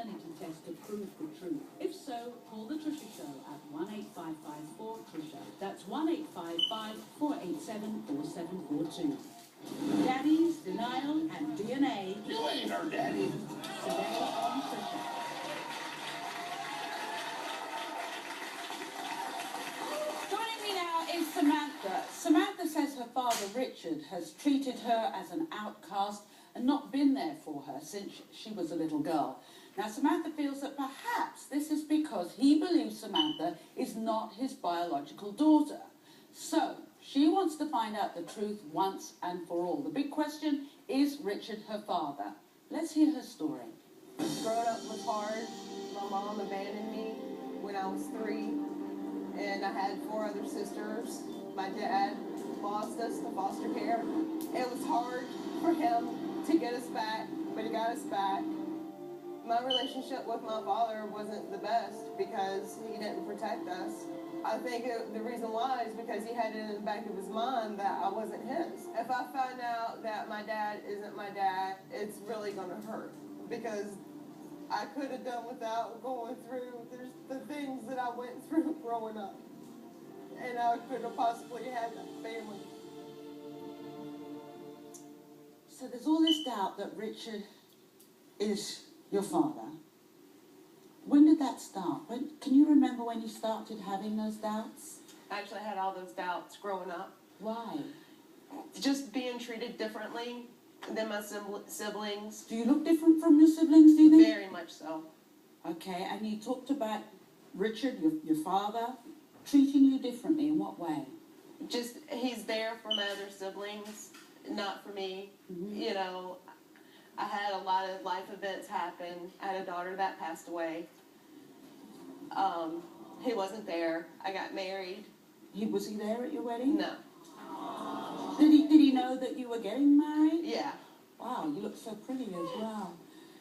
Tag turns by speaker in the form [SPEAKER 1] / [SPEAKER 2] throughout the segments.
[SPEAKER 1] paternity test to prove the truth? If so, call the Trisha Show at 1-8554-TRISHA. That's 1-855-487-4742. Daddies, denial, and DNA.
[SPEAKER 2] You ain't her daddy.
[SPEAKER 1] Today on Trisha. Joining me now is Samantha. Samantha says her father, Richard, has treated her as an outcast and not been there for her since she was a little girl. Now, Samantha feels that perhaps this is because he believes Samantha is not his biological daughter. So, she wants to find out the truth once and for all. The big question, is Richard her father? Let's hear her story.
[SPEAKER 3] Growing up was hard. My mom abandoned me when I was 3, and I had 4 other sisters. My dad lost us to foster care. It was hard for him to get us back, but he got us back. My relationship with my father wasn't the best because he didn't protect us. I think the reason why is because he had it in the back of his mind that I wasn't his. If I find out that my dad isn't my dad, it's really going to hurt because I could have done without going through the things that I went through growing up. And I could have possibly had a family.
[SPEAKER 1] So there's all this doubt that Richard is your father. When did that start? Can you remember when you started having those doubts?
[SPEAKER 3] I actually had all those doubts growing up.
[SPEAKER 1] Why?
[SPEAKER 3] Just being treated differently than my siblings.
[SPEAKER 1] Do you look different from your siblings, do you think?
[SPEAKER 3] Very much so.
[SPEAKER 1] Okay, and you talked about Richard, your father, treating you differently. In what way?
[SPEAKER 3] Just, he's there for my other siblings, not for me.
[SPEAKER 1] Mm-hmm.
[SPEAKER 3] You know, I had a lot of life events happen. I had a daughter that passed away. He wasn't there. I got married.
[SPEAKER 1] Was he there at your wedding?
[SPEAKER 3] No.
[SPEAKER 1] Did he know that you were getting married?
[SPEAKER 3] Yeah.
[SPEAKER 1] Wow, you look so pretty as well.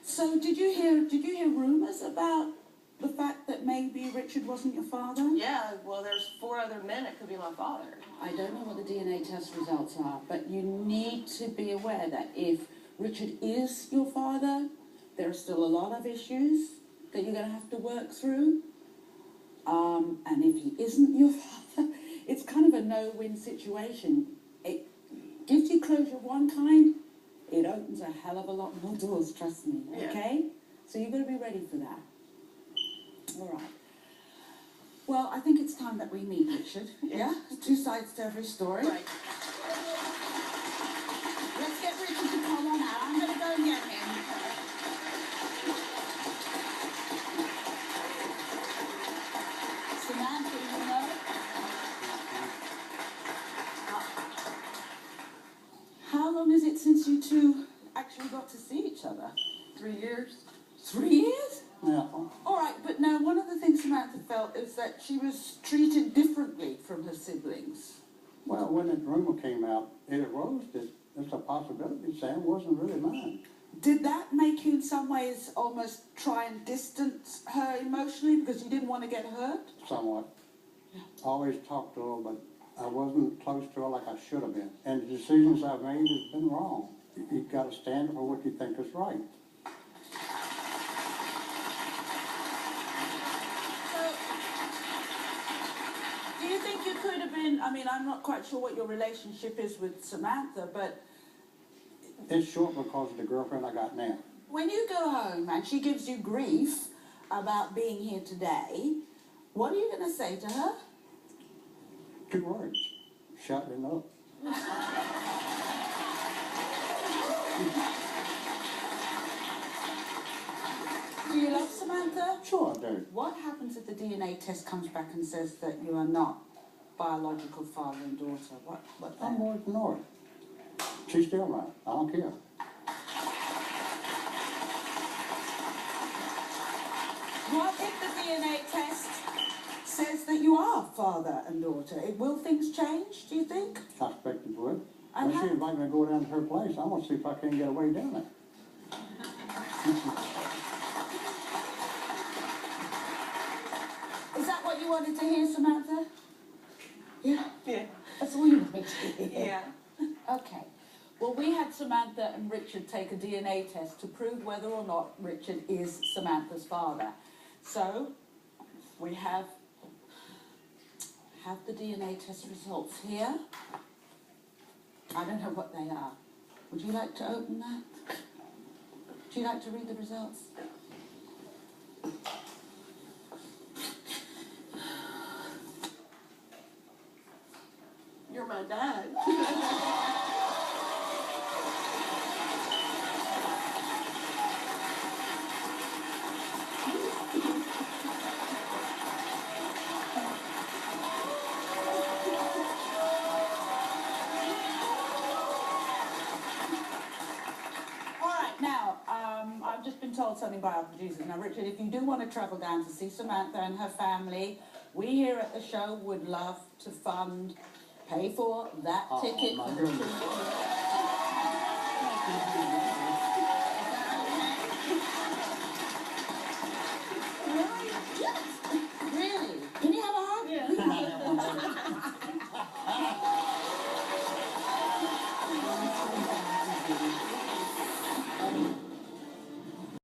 [SPEAKER 1] So did you hear rumors about the fact that maybe Richard wasn't your father?
[SPEAKER 3] Yeah, well, there's 4 other men that could be my father.
[SPEAKER 1] I don't know what the DNA test results are, but you need to be aware that if Richard is your father, there are still a lot of issues that you're going to have to work through. And if he isn't your father, it's kind of a no-win situation. It gives you closure one kind, it opens a hell of a lot more doors, trust me, okay?
[SPEAKER 3] Yeah.
[SPEAKER 1] So you've got to be ready for that. All right. Well, I think it's time that we meet Richard. Yeah? There's 2 sides to every story.
[SPEAKER 3] Right.
[SPEAKER 1] Let's get Richard to come on out. I'm going to go and get him. Samantha, you know? How long is it since you two actually got to see each other?
[SPEAKER 3] 3 years.
[SPEAKER 1] 3 years?
[SPEAKER 2] Yeah.
[SPEAKER 1] All right, but now one of the things Samantha felt is that she was treated differently from her siblings.
[SPEAKER 2] Well, when that rumor came out, it arose that there's a possibility Sam wasn't really mine.
[SPEAKER 1] Did that make you in some ways almost try and distance her emotionally because you didn't want to get hurt?
[SPEAKER 2] Somewhat.
[SPEAKER 1] Yeah.
[SPEAKER 2] Always talked to her, but I wasn't close to her like I should have been. And the decisions I've made has been wrong. You've got to stand for what you think is right.
[SPEAKER 1] Do you think you could have been, I mean, I'm not quite sure what your relationship is with Samantha, but
[SPEAKER 2] It's short because of the girlfriend I got now.
[SPEAKER 1] when you go home and she gives you grief about being here today, what are you going to say to her?
[SPEAKER 2] 2 words. Shut it up.
[SPEAKER 1] Do you love Samantha?
[SPEAKER 2] Sure I do.
[SPEAKER 1] What happens if the DNA test comes back and says that you are not biological father and daughter? What
[SPEAKER 2] I'm
[SPEAKER 1] then?
[SPEAKER 2] going to ignore it. She's still mine. I don't care.
[SPEAKER 1] What if the DNA test says that you are father and daughter? Will things change, do you think?
[SPEAKER 2] I expect it would.
[SPEAKER 1] And
[SPEAKER 2] When she invited me to go down to her place, I want to see if I can get away down there.
[SPEAKER 1] Is that what you wanted to hear, Samantha? Yeah?
[SPEAKER 3] Yeah.
[SPEAKER 1] That's all you wanted to hear?
[SPEAKER 3] Yeah.
[SPEAKER 1] Okay. Well, we had Samantha and Richard take a DNA test to prove whether or not Richard is Samantha's father. So, we have the DNA test results here. I don't know what they are. Would you like to open that? Would you like to read the results?
[SPEAKER 3] You're my dad.
[SPEAKER 1] I've just been told something by our producers. Now, Richard, if you do want to travel down to see Samantha and her family, we here at the show would love to pay for that ticket
[SPEAKER 2] my
[SPEAKER 1] for the
[SPEAKER 2] goodness.
[SPEAKER 1] trip.